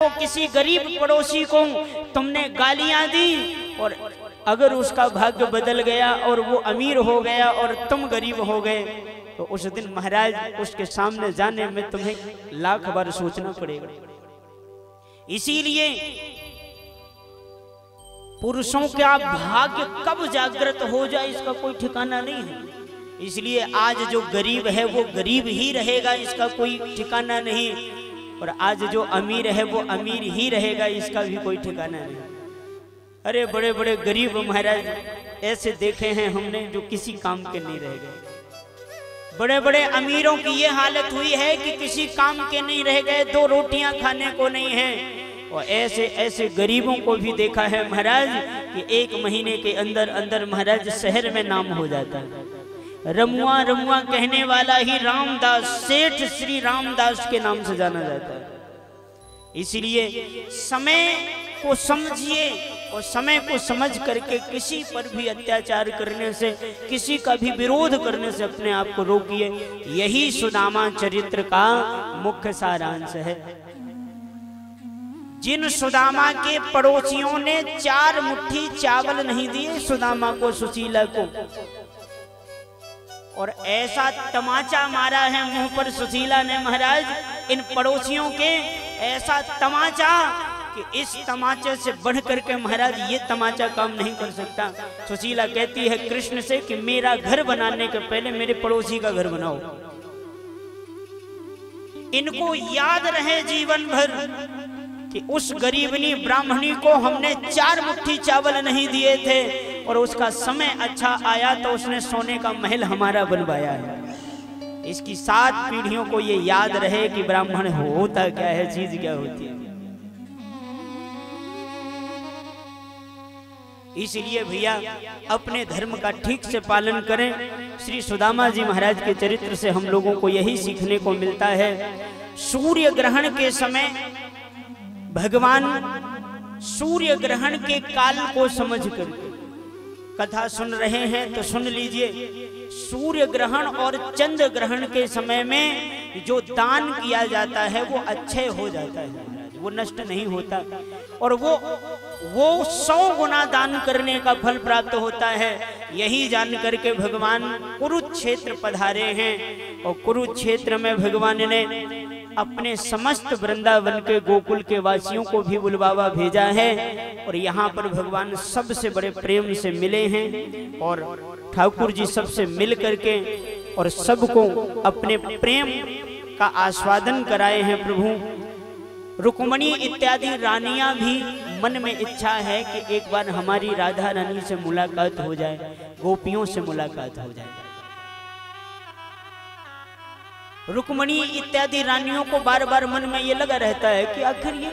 तो किसी गरीब पड़ोसी को तुमने गालियां दी और अगर उसका भाग्य बदल गया और वो अमीर हो गया और तुम गरीब हो गए तो उस दिन महाराज उसके सामने जाने में तुम्हें लाख बार सोचना पड़ेगा। इसीलिए पुरुषों का भाग्य कब जागृत हो जाए इसका कोई ठिकाना नहीं है। इसलिए आज जो गरीब है वो गरीब ही रहेगा, इसका कोई ठिकाना नहीं, और आज जो अमीर है वो अमीर ही रहेगा, इसका भी कोई ठिकाना नहीं। अरे बड़े बड़े गरीब महाराज ऐसे देखे हैं हमने जो किसी काम के नहीं रह गए। बड़े बड़े अमीरों की ये हालत हुई है कि किसी काम के नहीं रह गए, 2 रोटियां खाने को नहीं है। और ऐसे ऐसे गरीबों को भी देखा है महाराज कि 1 महीने के अंदर अंदर महाराज शहर में नाम हो जाता है। रमुआ रमुआ कहने वाला ही रामदास, सेठ श्री रामदास के नाम से जाना जाता है। इसलिए समय को समझिए और समय को समझ करके किसी पर भी अत्याचार करने से, किसी का भी विरोध करने से अपने आप को रोकिए। यही सुदामा चरित्र का मुख्य सारांश है। जिन सुदामा के पड़ोसियों ने 4 मुट्ठी चावल नहीं दिए सुदामा को, सुशीला को, और ऐसा तमाचा मारा है मुंह पर सुशीला ने महाराज इन पड़ोसियों के, ऐसा तमाचा कि इस तमाचे से बढ़ करके महाराज ये तमाचा काम नहीं कर सकता। सुशीला कहती है कृष्ण से कि मेरा घर बनाने के पहले मेरे पड़ोसी का घर बनाओ, इनको याद रहे जीवन भर कि उस गरीबनी ब्राह्मणी को हमने 4 मुट्ठी चावल नहीं दिए थे और उसका समय अच्छा आया तो उसने सोने का महल हमारा बनवाया है। इसकी 7 पीढ़ियों को ये याद रहे कि ब्राह्मण होता क्या है, चीज क्या होती है। इसलिए भैया अपने धर्म का ठीक से पालन करें। श्री सुदामा जी महाराज के चरित्र से हम लोगों को यही सीखने को मिलता है। सूर्य ग्रहण के समय भगवान सूर्य ग्रहण के काल को समझ कर कथा सुन रहे हैं तो सुन लीजिए। सूर्य ग्रहण और चंद्र ग्रहण के समय में जो दान किया जाता है वो अच्छे हो जाता है, वो नष्ट नहीं होता, और वो 100 गुना दान करने का फल प्राप्त होता है। यही जान करके भगवान कुरुक्षेत्र पधारे हैं और कुरुक्षेत्र में भगवान ने अपने समस्त वृंदावन के गोकुल के वासियों को भी बुलवावा भेजा है और यहाँ पर भगवान सबसे बड़े प्रेम से मिले हैं और ठाकुर जी सबसे मिल करके और सबको अपने प्रेम का आस्वादन कराए हैं। प्रभु रुक्मणी इत्यादि रानियां भी मन में इच्छा है कि एक बार हमारी राधा रानी से मुलाकात हो जाए, गोपियों से मुलाकात हो जाए। रुक्मणी इत्यादि रानियों को बार बार मन में ये लगा रहता है कि आखिर ये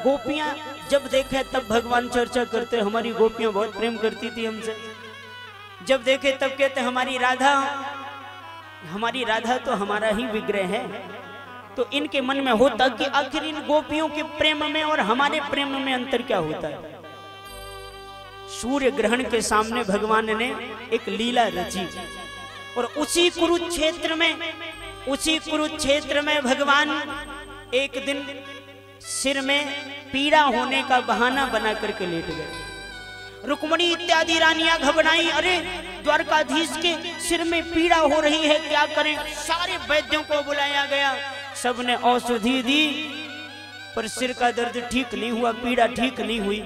गोपियां जब देखे तब भगवान चर्चा करते, हमारी गोपियां बहुत प्रेम करती थी हमसे, जब देखे तब कहते हमारी राधा तो हमारा ही विग्रह है। तो इनके मन में होता कि आखिर इन गोपियों के प्रेम में और हमारे प्रेम में अंतर क्या होता है। सूर्य ग्रहण के सामने भगवान ने एक लीला रची और उसी कुरुक्षेत्र में भगवान एक दिन सिर में पीड़ा होने का बहाना बना करके लेट गए। रुक्मणी इत्यादि रानियां घबराई, अरे द्वारकाधीश के सिर में पीड़ा हो रही है, क्या करें। सारे वैद्यों को बुलाया गया, सबने औषधि दी पर सिर का दर्द ठीक नहीं हुआ, पीड़ा ठीक नहीं हुई।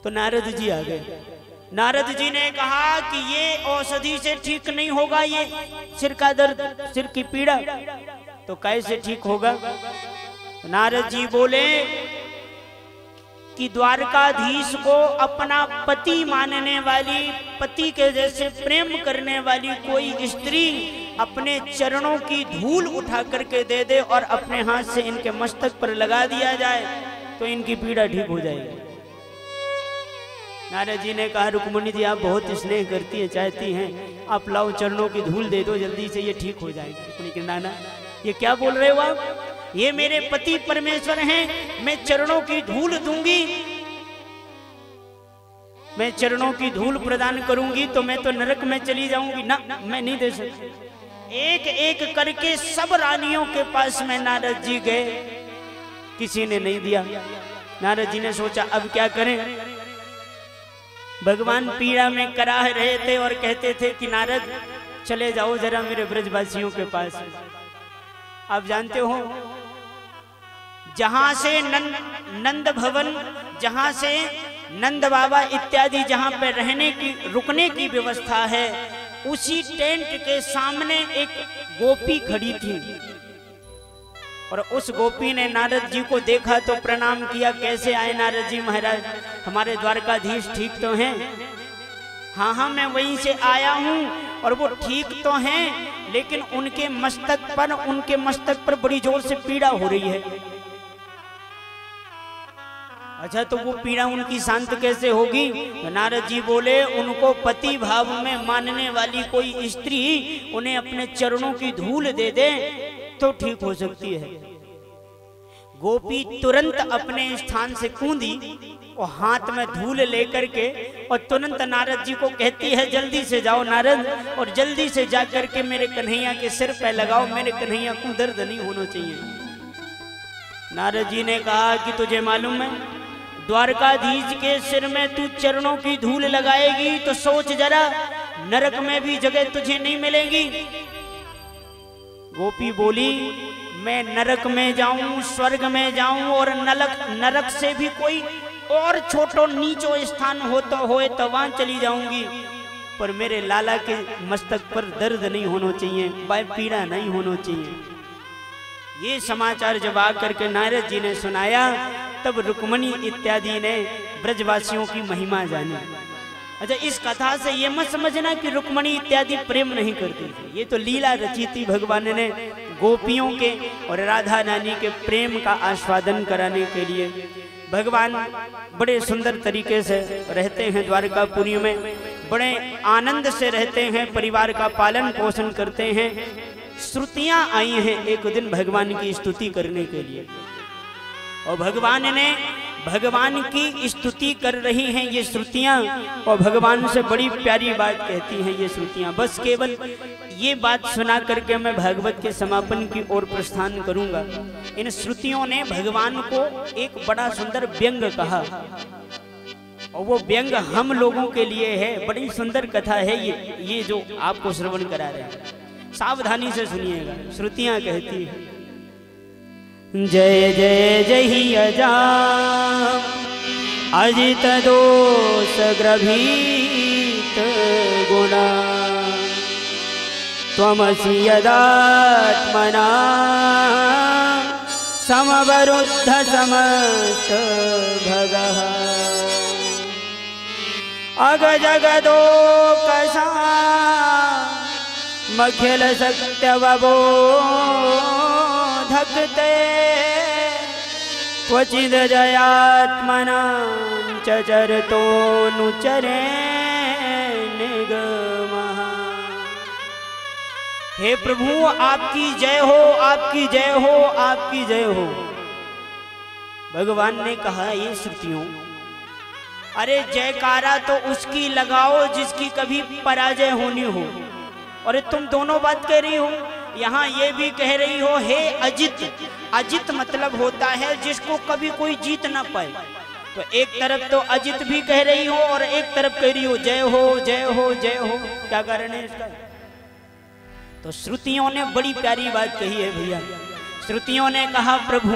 तो नारद जी आ गए। नारद जी ने कहा कि ये औषधि से ठीक नहीं होगा, ये सिर का दर्द, सिर की पीड़ा तो कैसे ठीक होगा। नारद जी बोले कि द्वारकाधीश को अपना पति मानने वाली, पति के जैसे प्रेम करने वाली कोई स्त्री अपने चरणों की धूल उठा करके दे दे और अपने हाथ से इनके मस्तक पर लगा दिया जाए तो इनकी पीड़ा ठीक हो जाएगी। नारद जी ने कहा रुक्मणी जी आप बहुत स्नेह करती हैं, चाहती हैं, आप लाओ चरणों की धूल दे दो, जल्दी से ये ठीक हो जाएगी। रुक्मणी के नाना ये क्या बोल रहे हो आप, ये मेरे पति परमेश्वर हैं, मैं चरणों की धूल दूंगी, मैं चरणों की धूल प्रदान करूंगी तो मैं तो नरक में चली जाऊंगी ना, मैं नहीं दे सकती। एक एक करके सब रानियों के पास में नारद जी गए किसी ने नहीं दिया। नारद जी ने सोचा अब क्या करें। भगवान पीड़ा में कराह रहे थे और कहते थे कि नारद चले जाओ जरा मेरे ब्रजवासियों के पास। आप जानते हो जहां से नंद भवन, जहां से नंद बाबा इत्यादि जहां पे रहने की रुकने की व्यवस्था है, उसी टेंट के सामने एक गोपी खड़ी थी और उस गोपी ने नारद जी को देखा तो प्रणाम किया। कैसे आए नारद जी महाराज, हमारे द्वारकाधीश ठीक तो हैं? हाँ हाँ मैं वहीं से आया हूँ और वो ठीक तो हैं, लेकिन उनके मस्तक पर बड़ी जोर से पीड़ा हो रही है। अच्छा तो वो पीड़ा उनकी शांत कैसे होगी? तो नारद जी बोले उनको पति भाव में मानने वाली कोई स्त्री उन्हें अपने चरणों की धूल दे दे तो ठीक हो सकती है। गोपी तुरंत अपने स्थान से कूदी और हाथ में धूल लेकर के और तुरंत नारद जी को कहती है जल्दी से जाओ नारद, और जल्दी से जाकर के मेरे कन्हैया के सिर पे लगाओ, मेरे कन्हैया को दर्द नहीं होना चाहिए। नारद जी ने कहा कि तुझे मालूम है द्वारकाधीश के सिर में तू चरणों की धूल लगाएगी तो सोच जरा नरक में भी जगह तुझे नहीं मिलेगी। गोपी बोली मैं नरक में जाऊं, स्वर्ग में जाऊं और नरक से भी कोई और छोटो नीचो स्थान हो तो वहां चली जाऊंगी, पर मेरे लाला के मस्तक पर दर्द नहीं होना चाहिए, पीड़ा नहीं होना चाहिए। ये समाचार जब आकर के नारद जी ने सुनाया तब रुक्मणी इत्यादि ने ब्रजवासियों की महिमा जानी। अच्छा इस कथा से ये मत समझना कि रुक्मणी इत्यादि प्रेम नहीं करती थी, ये तो लीला रची थी भगवान ने गोपियों के और राधा रानी के प्रेम का आस्वादन कराने के लिए। भगवान बड़े सुंदर तरीके से रहते हैं द्वारकापुरी में, बड़े आनंद से रहते हैं, परिवार का पालन पोषण करते हैं। श्रुतियां आई हैं एक दिन भगवान की स्तुति करने के लिए और भगवान की स्तुति कर रही हैं ये श्रुतियां और भगवान से बड़ी प्यारी बात कहती हैं ये श्रुतियां। बस केवल ये बात सुना करके मैं भागवत के समापन की ओर प्रस्थान करूंगा। इन श्रुतियों ने भगवान को एक बड़ा सुंदर व्यंग कहा और वो व्यंग हम लोगों के लिए है। बड़ी सुंदर कथा है ये जो आपको श्रवण करा रहे हैं, सावधानी से सुनिएगा। श्रुतियां कहती है जय जय जय अजा अजित दोष ग्रभीत गुणा त्वमसि यदात्मना समवरुद्ध समस्त भगः अग जगदोकसा मखिल सत्यवबो धकते क्वचिद जयात्मना चरतो नुचरे निगमः। हे प्रभु आपकी जय हो, आपकी जय हो, आपकी जय हो। भगवान ने कहा ये श्रुतियों, अरे जयकारा तो उसकी लगाओ जिसकी कभी पराजय होनी हो। और तुम दोनों बात कह रही हो, यहाँ ये भी कह रही हो हे अजित। अजित मतलब होता है जिसको कभी कोई जीत ना पाए। तो एक तरफ तो अजित भी कह रही हो और एक तरफ कह रही हो जय हो जय हो जय हो। क्या कारण है इसका? तो श्रुतियों ने बड़ी प्यारी बात कही है भैया। श्रुतियों ने कहा प्रभु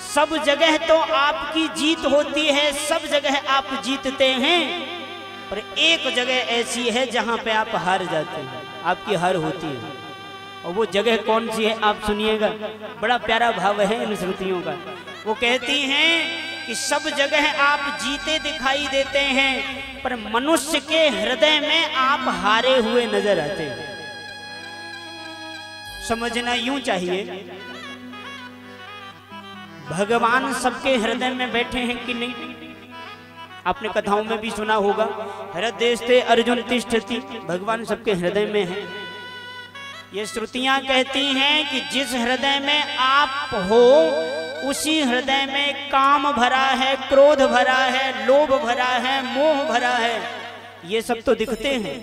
सब जगह तो आपकी जीत होती है, सब जगह आप जीतते हैं, पर एक जगह ऐसी है जहां पे आप हार जाते हैं, आपकी हार होती है। और वो जगह कौन सी है आप सुनिएगा, बड़ा प्यारा भाव है इन श्रुतियों का। वो कहती हैं कि सब जगह आप जीते दिखाई देते हैं, पर मनुष्य के हृदय में आप हारे हुए नजर आते हैं। समझना यूं चाहिए भगवान सबके हृदय में बैठे हैं कि नहीं। आपने कथाओं में भी सुना होगा हृदयस्ते अर्जुन तिष्ठति, भगवान सबके हृदय में है। ये श्रुतियां कहती हैं कि जिस हृदय में आप हो उसी हृदय में काम भरा है, क्रोध भरा है, लोभ भरा है, मोह भरा है। ये सब तो दिखते हैं।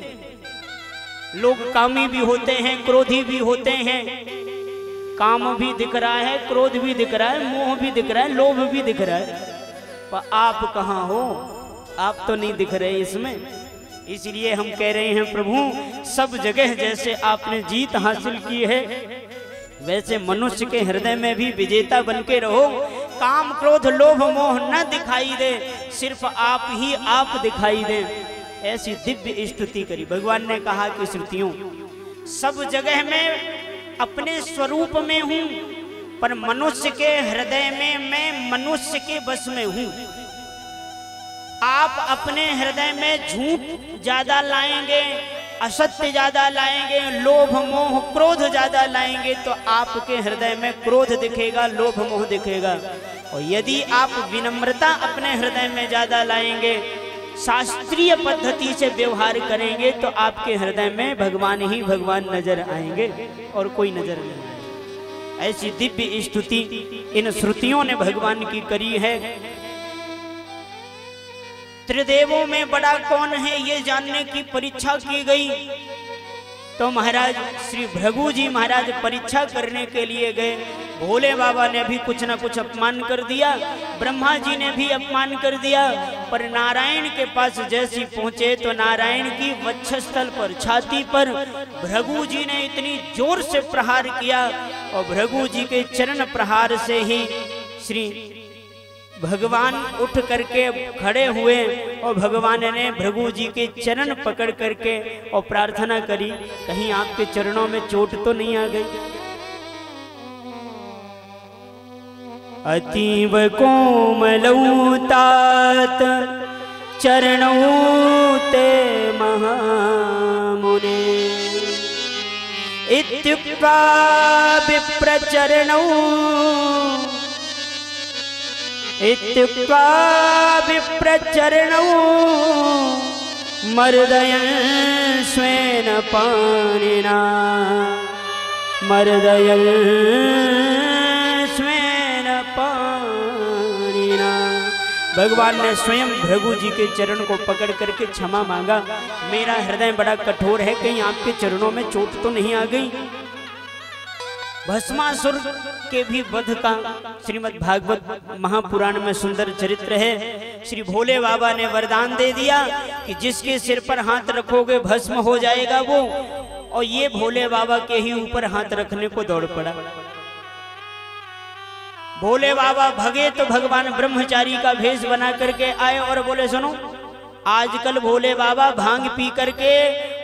लोग कामी भी होते हैं, क्रोधी भी होते हैं, काम भी दिख रहा है, क्रोध भी दिख रहा है, मोह भी दिख रहा है, लोभ भी दिख रहा है, पर आप कहाँ हो? आप तो नहीं दिख रहे इसमें। इसलिए हम कह रहे हैं प्रभु, सब जगह जैसे आपने जीत हासिल की है, वैसे मनुष्य के हृदय में भी विजेता बन के रहो। काम क्रोध लोभ मोह न दिखाई दे, सिर्फ आप ही आप दिखाई दे। ऐसी दिव्य स्तुति करी। भगवान ने कहा कि श्रुतियों, सब जगह में अपने स्वरूप में हूं, पर मनुष्य के हृदय में मैं मनुष्य के बस में हूं। आप अपने हृदय में झूठ ज्यादा लाएंगे, असत्य ज्यादा लाएंगे, लोभ मोह क्रोध ज्यादा लाएंगे, तो आपके हृदय में क्रोध दिखेगा, लोभ मोह दिखेगा। और यदि आप विनम्रता अपने हृदय में ज्यादा लाएंगे, शास्त्रीय पद्धति से व्यवहार करेंगे, तो आपके हृदय में भगवान ही भगवान नजर आएंगे और कोई नजर नहीं आएगा। ऐसी दिव्य स्तुति इन श्रुतियों ने भगवान की करी है। त्रिदेवों में बड़ा कौन है ये जानने की परीक्षा की गई, तो महाराज श्री भृगु जी महाराज परीक्षा करने के लिए गए। भोले बाबा ने भी कुछ न कुछ अपमान कर दिया, ब्रह्मा जी ने भी अपमान कर दिया, पर नारायण के पास जैसी पहुंचे तो नारायण की वक्षस्थल पर, छाती पर भृगु जी ने इतनी जोर से प्रहार किया, और भृगु जी के चरण प्रहार से ही श्री भगवान उठ करके खड़े हुए, और भगवान ने भृगु जी के चरण पकड़ करके और प्रार्थना करी, कहीं आपके चरणों में चोट तो नहीं आ गई। अतीव कोमलौ तात चरणौ ते महामुने, इत्युक्त्वा विप्रचरणौ इत्युक्त्वा विप्रचरणौ मर्दयन् स्वेन पाणिना, मर्दयन् स्वेन पाणिना। भगवान ने स्वयं भृगु जी के चरण को पकड़ करके क्षमा मांगा, मेरा हृदय बड़ा कठोर है, कहीं आपके चरणों में चोट तो नहीं आ गई। भस्मासुर के भी वध का श्रीमद् भागवत महापुराण में सुंदर चरित्र है। श्री भोले बाबा ने वरदान दे दिया कि जिसके सिर पर हाथ रखोगे भस्म हो जाएगा वो, और ये भोले बाबा के ही ऊपर हाथ रखने को दौड़ पड़ा। भोले बाबा भगे तो भगवान ब्रह्मचारी का भेष बना करके आए और बोले, सुनो आजकल भोले बाबा भांग पी करके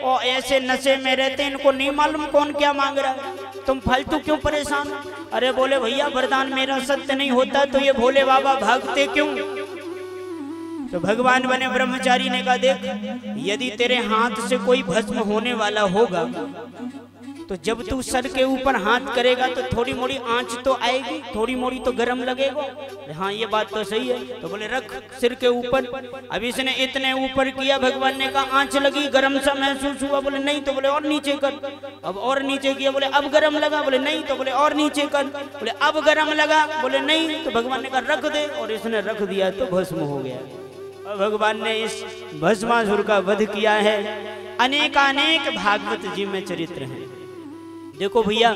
और ऐसे नशे में रहते, इनको नहीं मालूम कौन क्या मांग रहा है, तुम फालतू क्यों परेशान? अरे बोले भैया वरदान मेरा सत्य नहीं होता तो ये भोले बाबा भागते क्यों? तो भगवान बने ब्रह्मचारी ने कहा, देख यदि तेरे हाथ से कोई भस्म होने वाला होगा तो जब तू सर के ऊपर हाथ करेगा तो थोड़ी मोड़ी आंच तो आएगी, थोड़ी मोड़ी तो गर्म लगेगा। हाँ ये बात तो सही है। तो बोले रख सिर के ऊपर। अब इसने इतने ऊपर किया, भगवान ने कहा आंच लगी, गर्म सा महसूस हुआ, बोले नहीं, तो बोले और नीचे कर। अब और नीचे किया, बोले अब गर्म लगा, बोले नहीं, तो बोले और नीचे कर, बोले अब गर्म लगा, बोले नहीं, तो भगवान ने कहा रख दे, और इसने रख दिया तो भस्म हो गया। और भगवान ने इस भस्मासुर का वध किया है। अनेकानेक भागवत जी में चरित्र है। देखो भैया,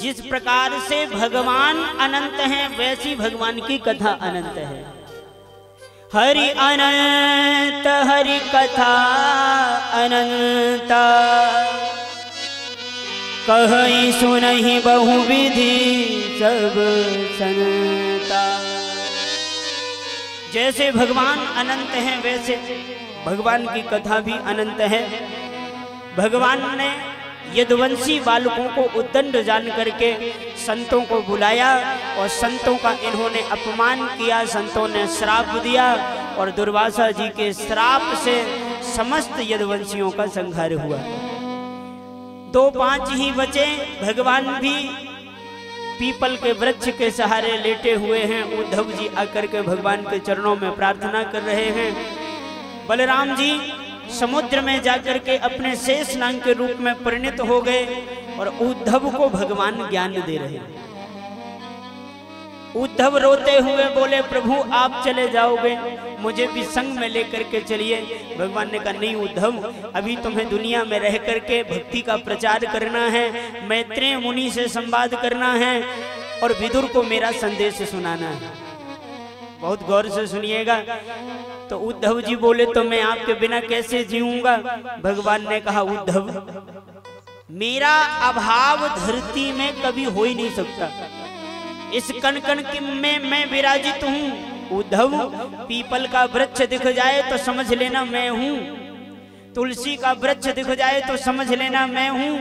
जिस प्रकार से भगवान अनंत हैं वैसी भगवान की कथा अनंत है। हरि अनंत हरि कथा अनंता, कहि सुनहि बहुविधि सब संता। जैसे भगवान अनंत हैं वैसे भगवान की कथा भी अनंत है। भगवान ने यदुवंशी बालकों को उद्दंड जान करके संतों को बुलाया और संतों का इन्होंने अपमान किया, संतों ने श्राप दिया और दुर्वासा जी के श्राप से समस्त यदुवंशियों का संहार हुआ। 2-5 ही बचे। भगवान भी पीपल के वृक्ष के सहारे लेटे हुए हैं। उद्धव जी आकर के भगवान के चरणों में प्रार्थना कर रहे हैं। बलराम जी समुद्र में जाकर के अपने शेष नाग के रूप में परिणत हो गए और उद्धव को भगवान ज्ञान दे रहे हैं। उद्धव रोते हुए बोले प्रभु आप चले जाओगे, मुझे भी संग में लेकर के चलिए। भगवान ने कहा नहीं उद्धव, अभी तुम्हें दुनिया में रह करके भक्ति का प्रचार करना है, मैत्रेय मुनि से संवाद करना है और विदुर को मेरा संदेश सुनाना है। बहुत गौर से सुनिएगा। तो उद्धव जी बोले तो मैं आपके बिना कैसे जीऊंगा। भगवान ने कहा उद्धव, मेरा अभाव धरती में कभी हो ही नहीं सकता, इस कण कण में मैं विराजित हूं। उद्धव, पीपल का वृक्ष दिख जाए तो समझ लेना मैं हूं, तुलसी का वृक्ष दिख जाए तो समझ लेना मैं हूं।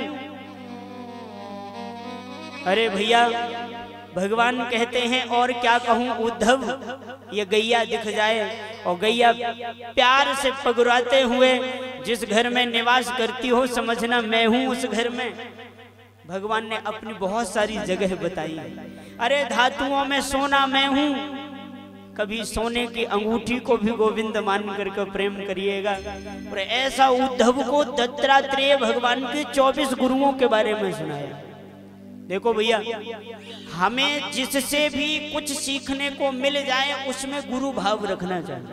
अरे भैया, भगवान कहते हैं और क्या कहूं उद्धव, ये गैया दिख जाए और गैया प्यार से पगुराते हुए जिस घर में निवास करती हो समझना मैं हूं उस घर में। भगवान ने अपनी बहुत सारी जगह बताई। अरे धातुओं में सोना मैं हूं, कभी सोने की अंगूठी को भी गोविंद मान करके प्रेम करिएगा। और ऐसा उद्धव को दत्तात्रेय भगवान के 24 गुरुओं के बारे में सुनाया। देखो भैया, हमें जिससे भी कुछ सीखने को मिल जाए उसमें गुरु भाव रखना चाहिए।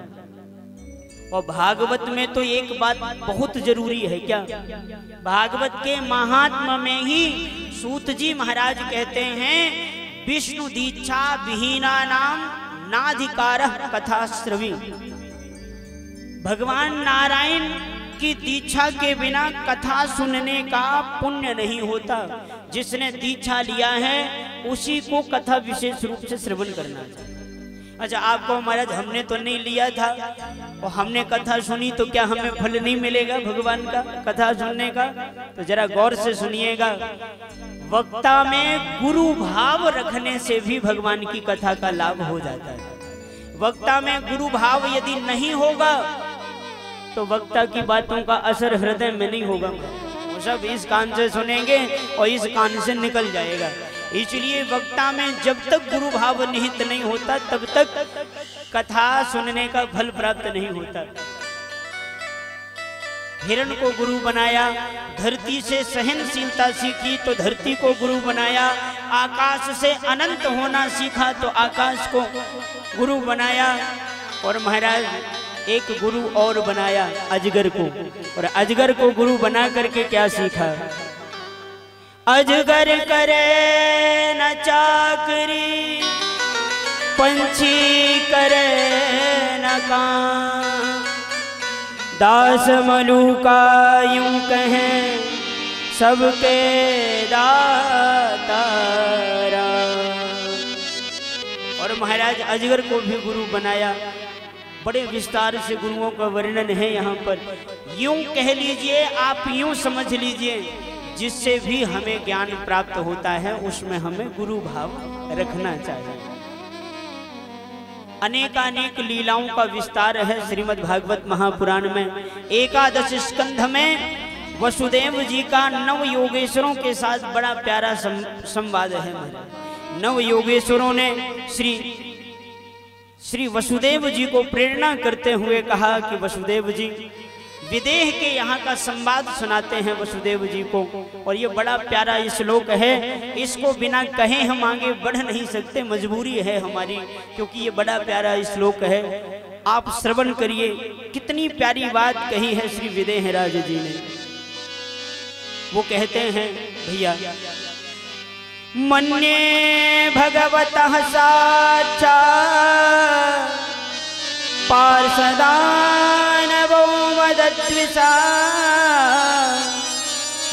और भागवत में तो एक बात बहुत जरूरी है। क्या? भागवत के महात्मा में ही सूत जी महाराज कहते हैं विष्णु दीक्षा विहीना नाम नाधिकारः कथा श्रवी। भगवान नारायण की दीक्षा के बिना कथा सुनने का पुण्य नहीं होता। जिसने दीक्षा लिया है उसी को कथा विशेष रूप से श्रवण करना चाहिए। अच्छा, आपको महाराज हमने तो नहीं लिया था और हमने कथा सुनी तो क्या हमें फल नहीं मिलेगा भगवान का कथा सुनने का? तो जरा गौर से सुनिएगा। वक्ता में गुरु भाव रखने से भी भगवान की कथा का लाभ हो जाता है। वक्ता में गुरु भाव यदि नहीं होगा तो वक्ता की बातों का असर हृदय में नहीं होगा। वो सब इस कान से सुनेंगे और इस कान से निकल जाएगा। इसलिए वक्ता में जब तक गुरु भाव निहित नहीं होता तब तक कथा सुनने का फल प्राप्त नहीं होता। हिरण को गुरु बनाया, धरती से सहनशीलता सीखी तो धरती को गुरु बनाया, आकाश से अनंत होना सीखा तो आकाश को गुरु बनाया। और महाराज एक गुरु और बनाया अजगर को, और अजगर को गुरु बना करके क्या सीखा? अजगर करे न चाकरी, पंछी करे न काम, दास मलूका यूं कहें सबके दाता राम। और महाराज अजगर को भी गुरु बनाया। बड़े विस्तार से गुरुओं का वर्णन है यहाँ पर। यूं कह लीजिए, आप यूं समझ लीजिए, जिससे भी हमें ज्ञान प्राप्त होता है उसमें हमें गुरु भाव रखना चाहिए। अनेकानेक लीलाओं का विस्तार है श्रीमद् भागवत महापुराण में। एकादश स्कंध में वसुदेव जी का नव योगेश्वरों के साथ बड़ा प्यारा संवाद है। नव योगेश्वरों ने श्री वसुदेव जी को प्रेरणा करते हुए कहा कि वसुदेव जी विदेह के यहाँ का संवाद सुनाते हैं वसुदेव जी को। और ये बड़ा प्यारा श्लोक है, इसको बिना कहे हम आगे बढ़ नहीं सकते, मजबूरी है हमारी, क्योंकि ये बड़ा प्यारा श्लोक है। आप श्रवण करिए, कितनी प्यारी बात कही है श्री विदेह राज जी ने। वो कहते हैं भैया, मन्ये भगवतः साक्षात् पार्षदानवो वदद्विषा,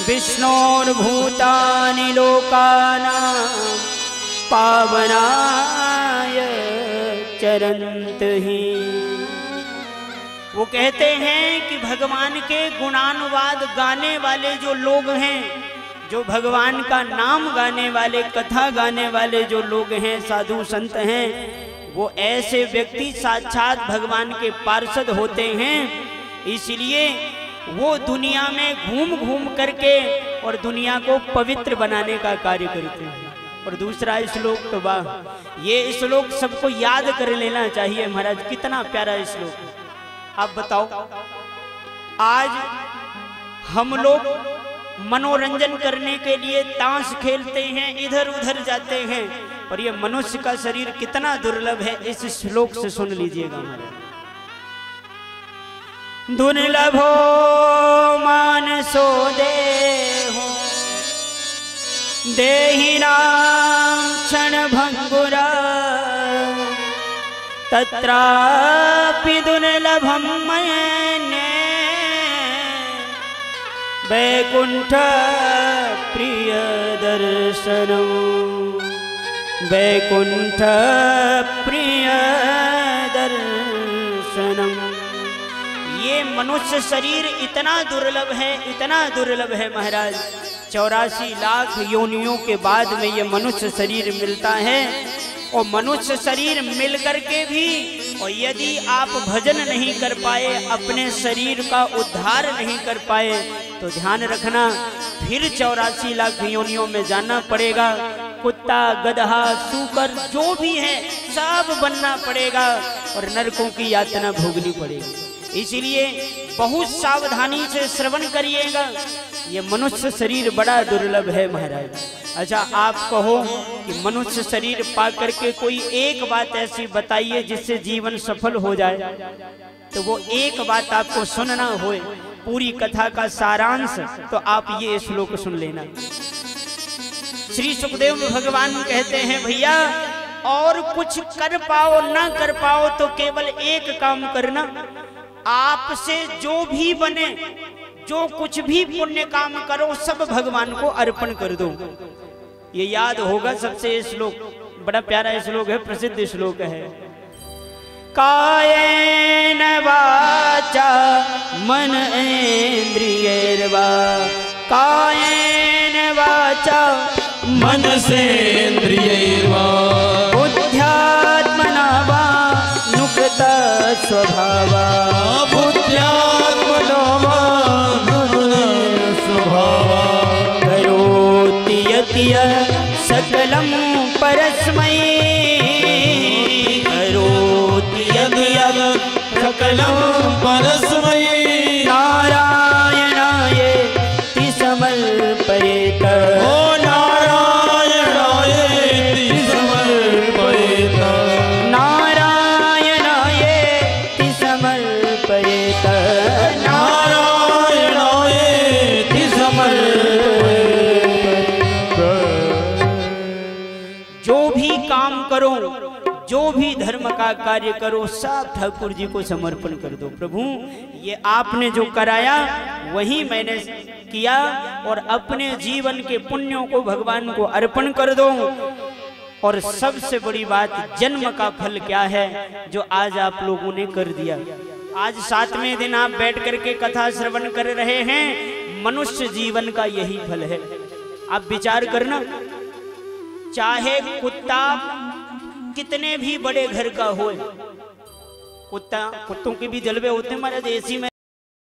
विष्णोर्भूतानि लोकानां पावनाय चरन्तहि। वो कहते हैं कि भगवान के गुणानुवाद गाने वाले जो लोग हैं, जो भगवान का नाम गाने वाले, कथा गाने वाले जो लोग हैं, साधु संत हैं, वो ऐसे व्यक्ति साक्षात भगवान के पार्षद होते हैं। इसलिए वो दुनिया में घूम घूम करके और दुनिया को पवित्र बनाने का कार्य करते हैं। और दूसरा श्लोक तो वाह, ये श्लोक सबको याद कर लेना चाहिए महाराज, कितना प्यारा श्लोक है। आप बताओ, आज हम लोग मनोरंजन करने के लिए ताश खेलते हैं, इधर उधर जाते हैं, और ये मनुष्य का शरीर कितना दुर्लभ है इस श्लोक से सुन लीजिएगा महाराज। दुर्लभो मानसो देहो देहिनां क्षणभंगुरा तत्रापि दुर्लभं मन्ये वैकुंठ प्रिय दर्शनम वैकुंठ प्रिय दर्शनम। ये मनुष्य शरीर इतना दुर्लभ है महाराज। 84 लाख योनियों के बाद में ये मनुष्य शरीर मिलता है। और मनुष्य शरीर मिल करके भी और यदि आप भजन नहीं कर पाए, अपने शरीर का उद्धार नहीं कर पाए, तो ध्यान रखना फिर 84 लाख योनियों में जाना पड़ेगा। कुत्ता, गधा, सूकर जो भी है सब बनना पड़ेगा और नरकों की यातना भोगनी पड़ेगी। इसलिए बहुत सावधानी से श्रवण करिएगा। ये मनुष्य शरीर बड़ा दुर्लभ है महाराज। अच्छा, आप कहो कि मनुष्य शरीर पा करके कोई एक बात ऐसी बताइए जिससे जीवन सफल हो जाए, तो वो एक बात आपको सुनना होए पूरी कथा का सारांश, तो आप ये श्लोक सुन लेना। श्री सुखदेव भगवान कहते हैं, भैया और कुछ कर पाओ ना कर पाओ तो केवल एक काम करना, आपसे जो भी बने, जो कुछ भी पुण्य काम करो, सब भगवान को अर्पण कर दो। ये याद होगा सबसे श्लोक, बड़ा प्यारा श्लोक है, प्रसिद्ध श्लोक है। कायेन वाचा मन इंद्रियैर्वा कायेन वाचा मनसेन्द्रियैर्वा बुद्ध्यात्मना वा नुकृत स्वभावा बुद्ध्यात्मना वा नुकृत स्वभावा करोति यति सकलं परस्मै करोति यति सकलं परस्मै नारायणायेति समर्पयेत जो भी धर्म का कार्य करो सब ठाकुर जी को समर्पण कर दो। प्रभु ये आपने जो कराया वही मैंने किया और अपने जीवन के पुण्यों को भगवान को अर्पण कर दो। और सबसे बड़ी बात, जन्म का फल क्या है जो आज आप लोगों ने कर दिया। आज 7वें दिन आप बैठ करके कथा श्रवण कर रहे हैं। मनुष्य जीवन का यही फल है। आप विचार करना, चाहे कुत्ता कितने भी बड़े घर का हो, कुत्तों के भी जलवे होते हैं महाराज, एसी में